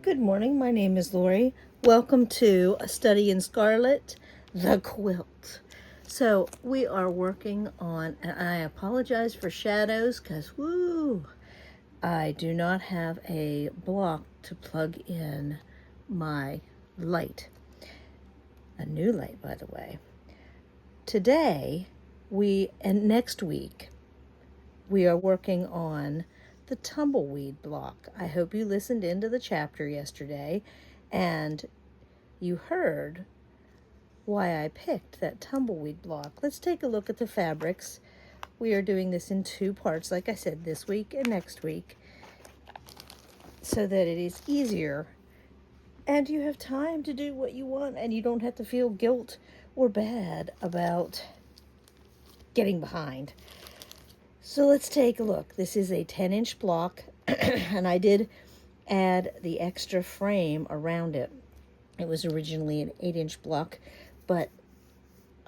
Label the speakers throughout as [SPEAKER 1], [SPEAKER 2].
[SPEAKER 1] Good morning, my name is Lorrie. Welcome to a study in Scarlet, the quilt. So we are working on, and I apologize for shadows because, I do not have a block to plug in my light. A new light, by the way. Today, and next week, we are working on the tumbleweed block. I hope you listened into the chapter yesterday and you heard why I picked that tumbleweed block. Let's take a look at the fabrics. We are doing this in two parts, like I said, this week and next week, so that it is easier and you have time to do what you want and you don't have to feel guilt or bad about getting behind. So let's take a look. This is a 10-inch block, and I did add the extra frame around it. It was originally an 8-inch block, but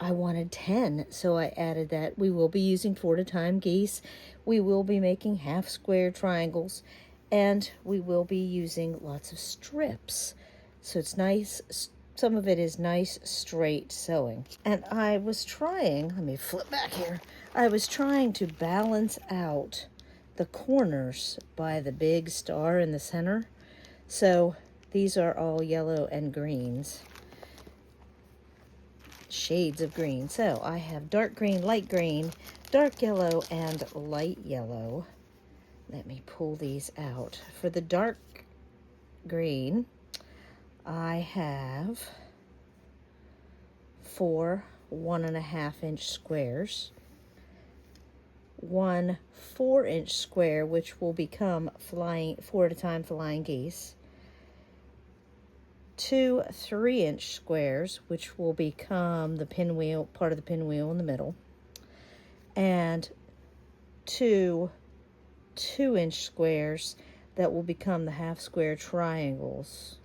[SPEAKER 1] I wanted 10, so I added that. We will be using 4-to-time geese. We will be making half square triangles, and we will be using lots of strips. So it's nice. Some of it is nice straight sewing. And I was trying, let me flip back here. I was trying to balance out the corners by the big star in the center. So these are all yellow and greens. Shades of green. So I have dark green, dark yellow, and light yellow. Let me pull these out. For the dark green, I have 4 1.5-inch squares, 1 4-inch square, which will become 4-at-a-time flying geese, 2 3-inch squares, which will become the pinwheel, part of the pinwheel in the middle, and 2 2-inch squares that will become the half square triangles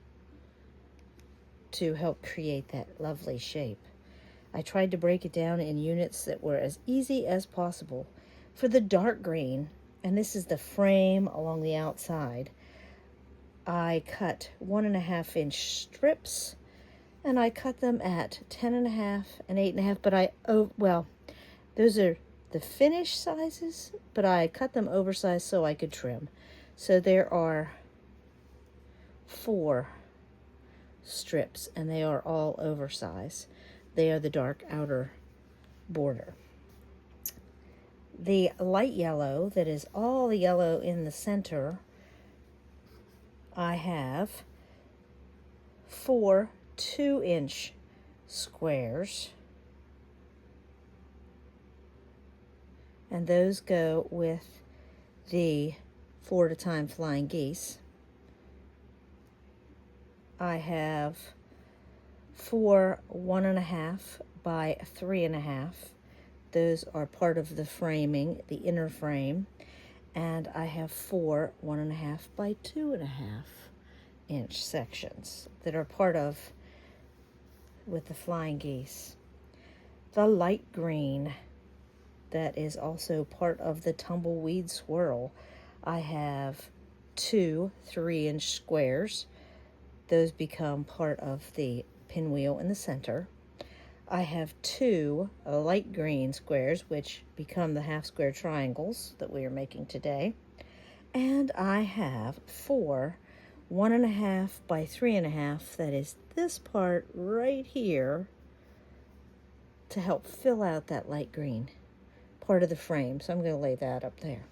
[SPEAKER 1] to help create that lovely shape. I tried to break it down in units that were as easy as possible. For the dark green, and this is the frame along the outside, I cut 1.5-inch strips, and I cut them at 10.5 and 8.5, but those are the finished sizes, but I cut them oversized so I could trim. So there are 4 strips, and they are all oversized. They are the dark outer border. The light yellow, that is all the yellow in the center, I have 4 2-inch squares, and those go with the 4-at-a-time flying geese. I have 4 1.5 by 3.5. Those are part of the framing, the inner frame. And I have 4 1.5 by 2.5 inch sections that are part of with the flying geese. The light green, that is also part of the tumbleweed swirl. I have 2 3-inch squares. Those become part of the pinwheel in the center. I have 2 light green squares, which become the half square triangles that we are making today. And I have 4 1.5 by 3.5, that is this part right here, to help fill out that light green part of the frame. So I'm going to lay that up there.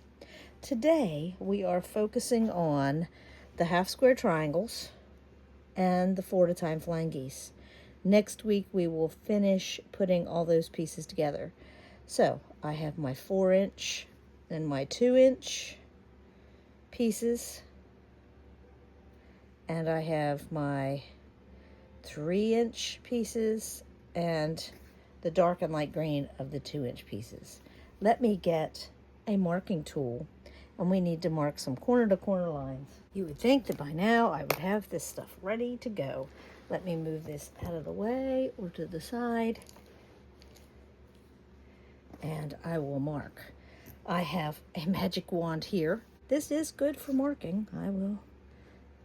[SPEAKER 1] Today we are focusing on the half square triangles and the 4-at-a-time flying geese. Next week we will finish putting all those pieces together. So I have my 4-inch and my 2-inch pieces, and I have my 3-inch pieces and the dark and light green of the 2-inch pieces. Let me get a marking tool, and we need to mark some corner-to-corner lines. You would think that by now I would have this stuff ready to go. Let me move this out of the way or to the side, and I will mark. I have a magic wand here. This is good for marking. I will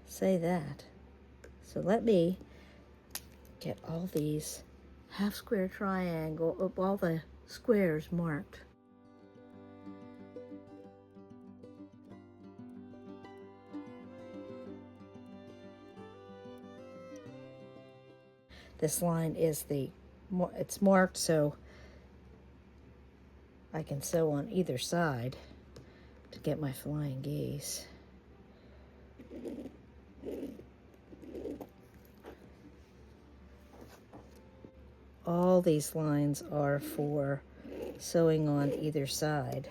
[SPEAKER 1] say that. So let me get all these half square triangle, all the squares marked. This line is it's marked so I can sew on either side to get my flying geese. All these lines are for sewing on either side.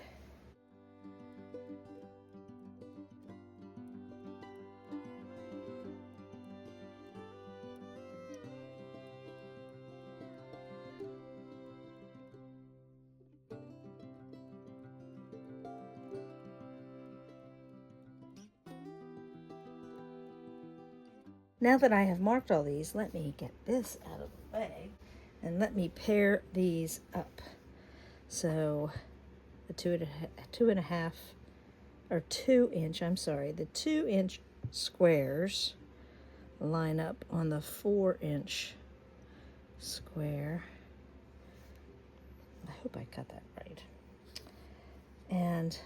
[SPEAKER 1] Now that I have marked all these, let me get this out of the way and let me pair these up. So the 2.5 or 2-inch, I'm sorry, the 2-inch squares line up on the 4-inch square. I hope I got that right. And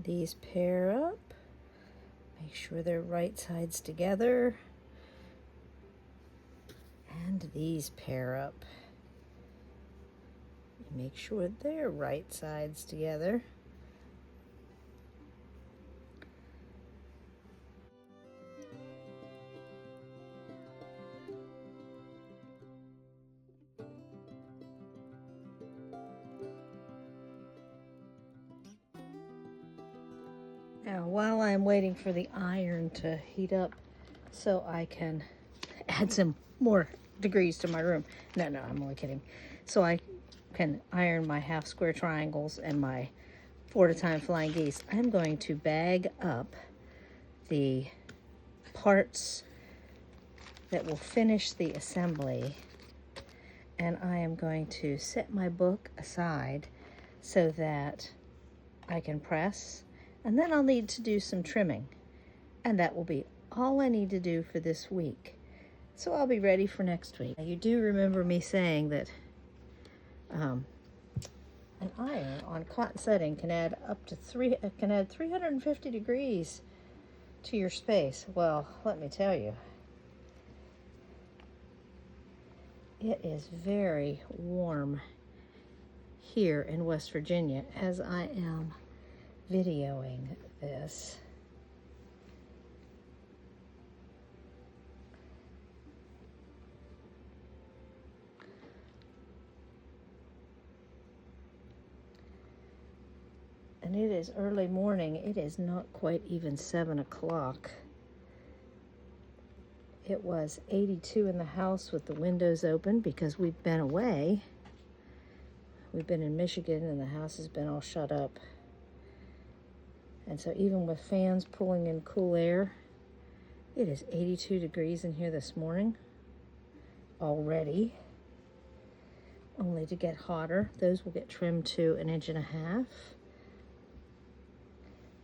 [SPEAKER 1] these pair up. Make sure they're right sides together. And these pair up. Make sure they're right sides together. Now, while I'm waiting for the iron to heat up so I can add some more degrees to my room. No, I'm only kidding. So I can iron my half square triangles and my 4-at-a-time flying geese. I'm going to bag up the parts that will finish the assembly, and I am going to set my book aside so that I can press, and then I'll need to do some trimming, and that will be all I need to do for this week. So I'll be ready for next week. You do remember me saying that an iron on cotton setting can add up to 350 degrees to your space. Well, let me tell you, it is very warm here in West Virginia as I am videoing this. And it is early morning. It is not quite even 7 o'clock. It was 82 in the house with the windows open because we've been away. We've been in Michigan and the house has been all shut up. And so even with fans pulling in cool air, it is 82 degrees in here this morning already. Only to get hotter. Those will get trimmed to 1.5 inches.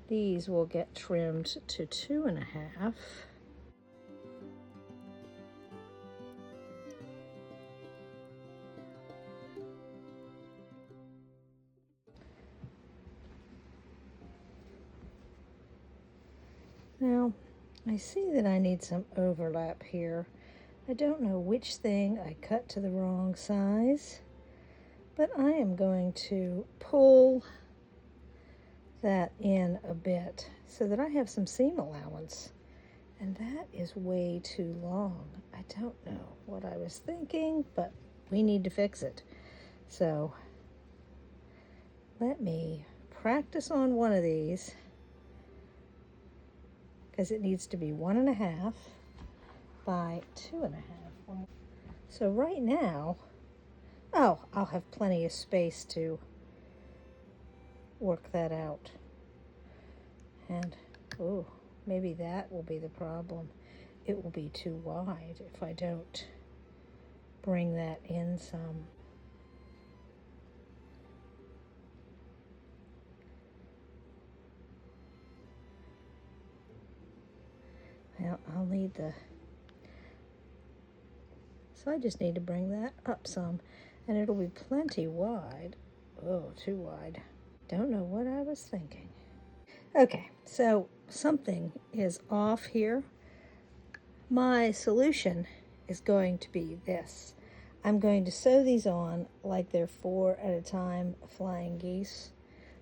[SPEAKER 1] These will get trimmed to 2.5 inches. Now, I see that I need some overlap here. I don't know which thing I cut to the wrong size, but I am going to pull that in a bit so that I have some seam allowance. And that is way too long. I don't know what I was thinking, but we need to fix it. So let me practice on one of these because it needs to be 1.5 by 2.5. So right now, oh, I'll have plenty of space to work that out. And, oh, maybe that will be the problem. It will be too wide if I don't bring that in some. Well, I'll need the... So I just need to bring that up some, and it'll be plenty wide. Oh, too wide. Don't know what I was thinking. Okay, so something is off here. My solution is going to be this. I'm going to sew these on like they're 4 at a time flying geese,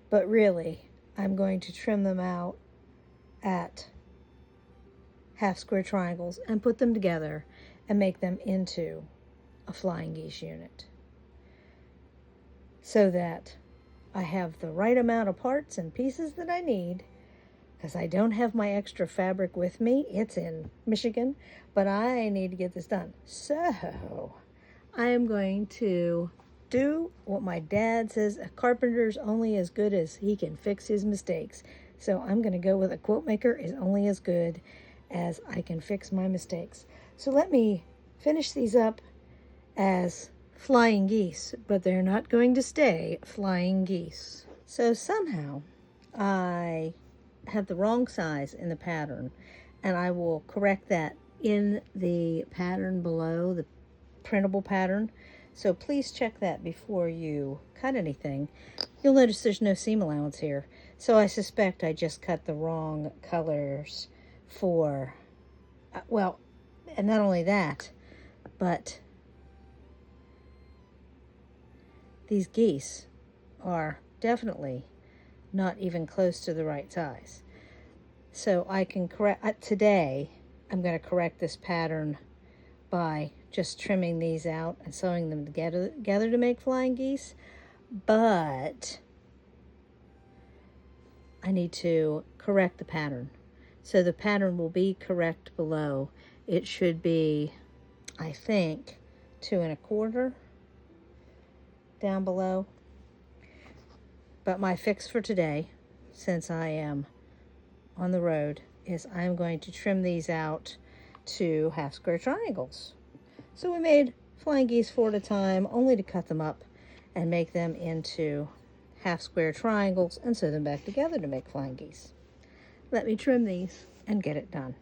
[SPEAKER 1] but really I'm going to trim them out at half square triangles and put them together and make them into a flying geese unit, so that I have the right amount of parts and pieces that I need, because I don't have my extra fabric with me. It's in Michigan, but I need to get this done. So I am going to do what my dad says: a carpenter's only as good as he can fix his mistakes. So I'm going to go with a quilt maker is only as good as I can fix my mistakes. So let me finish these up as flying geese, but they're not going to stay flying geese. So somehow I have the wrong size in the pattern, and I will correct that in the pattern below, the printable pattern. So please check that before you cut anything. You'll notice there's no seam allowance here. So I suspect I just cut the wrong colors for, well, and not only that, but these geese are definitely not even close to the right size. So I can correct, today I'm going to correct this pattern by just trimming these out and sewing them together to make flying geese. But I need to correct the pattern. So the pattern will be correct below. It should be, I think, 2 1/4 down below. But my fix for today, since I am on the road, is I'm going to trim these out to half square triangles. So we made flying geese 4 at a time, only to cut them up and make them into half square triangles and sew them back together to make flying geese. Let me trim these and get it done.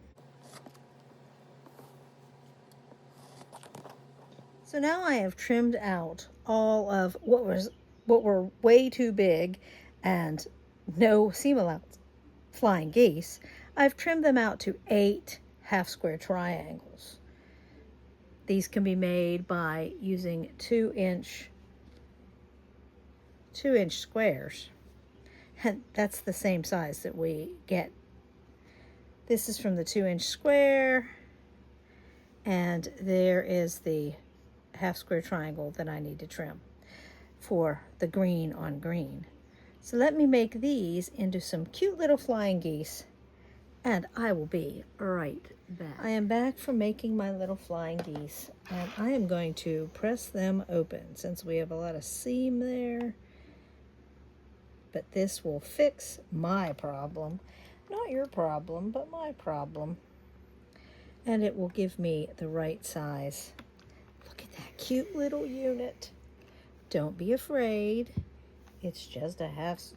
[SPEAKER 1] So now I have trimmed out all of what were way too big and no seam allowance flying geese. I've trimmed them out to 8 half square triangles. These can be made by using 2-inch squares. And that's the same size that we get. This is from the 2-inch square, and there is the half square triangle that I need to trim for the green on green. So let me make these into some cute little flying geese, and I will be right back. I am back from making my little flying geese, and I am going to press them open since we have a lot of seam there. But this will fix my problem. Not your problem, but my problem. And it will give me the right size. Look at that cute little unit. Don't be afraid. It's just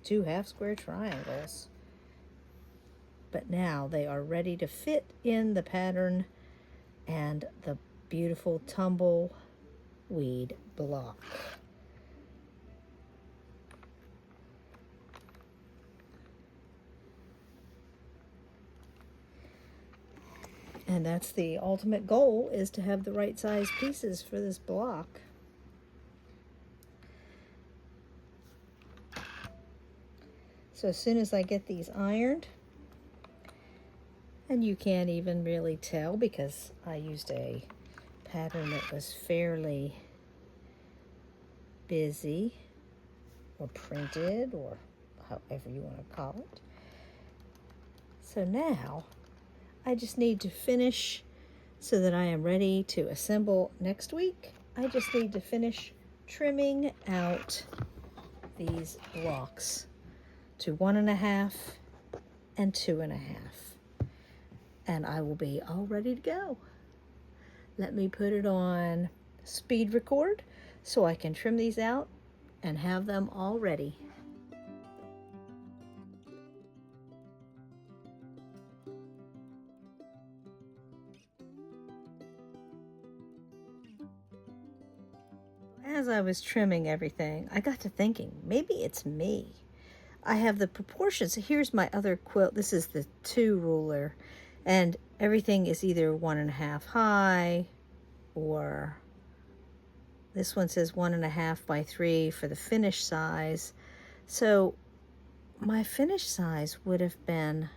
[SPEAKER 1] two half square triangles. But now they are ready to fit in the pattern and the beautiful tumbleweed block. And that's the ultimate goal, is to have the right size pieces for this block. So as soon as I get these ironed, and you can't even really tell because I used a pattern that was fairly busy or printed or however you want to call it. So now I just need to finish so that I am ready to assemble next week. I just need to finish trimming out these blocks to 1 1/2 and 2 1/2. And I will be all ready to go. Let me put it on speed record so I can trim these out and have them all ready. As I was trimming everything, I got to thinking, maybe it's me. I have the proportions. Here's my other quilt. This is the 2 ruler, and everything is either 1.5 high, or this one says 1.5 by 3 for the finished size. So my finished size would have been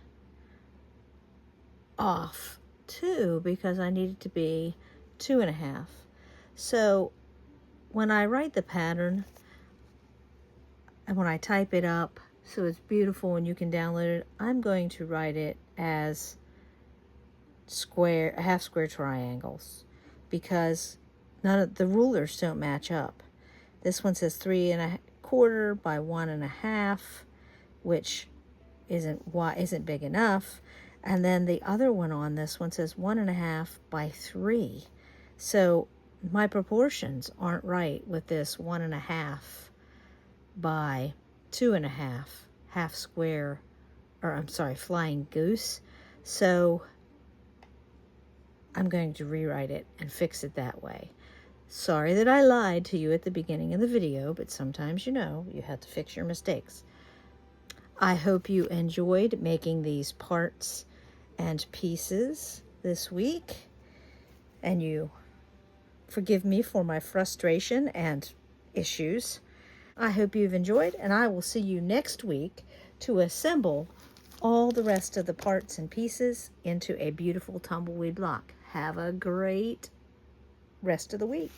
[SPEAKER 1] off too, because I needed to be 2.5. So when I write the pattern and when I type it up so it's beautiful and you can download it, I'm going to write it as half square triangles, because none of the rulers don't match up. This one says 3.25 by 1.5, which isn't big enough. And then the other one on this one says 1.5 by 3. So my proportions aren't right with this 1.5 by 2.5 half square, or I'm sorry, flying goose. So I'm going to rewrite it and fix it that way. Sorry that I lied to you at the beginning of the video, but sometimes, you know, you have to fix your mistakes. I hope you enjoyed making these parts and pieces this week, and you forgive me for my frustration and issues. I hope you've enjoyed, and I will see you next week to assemble all the rest of the parts and pieces into a beautiful tumbleweed block. Have a great rest of the week.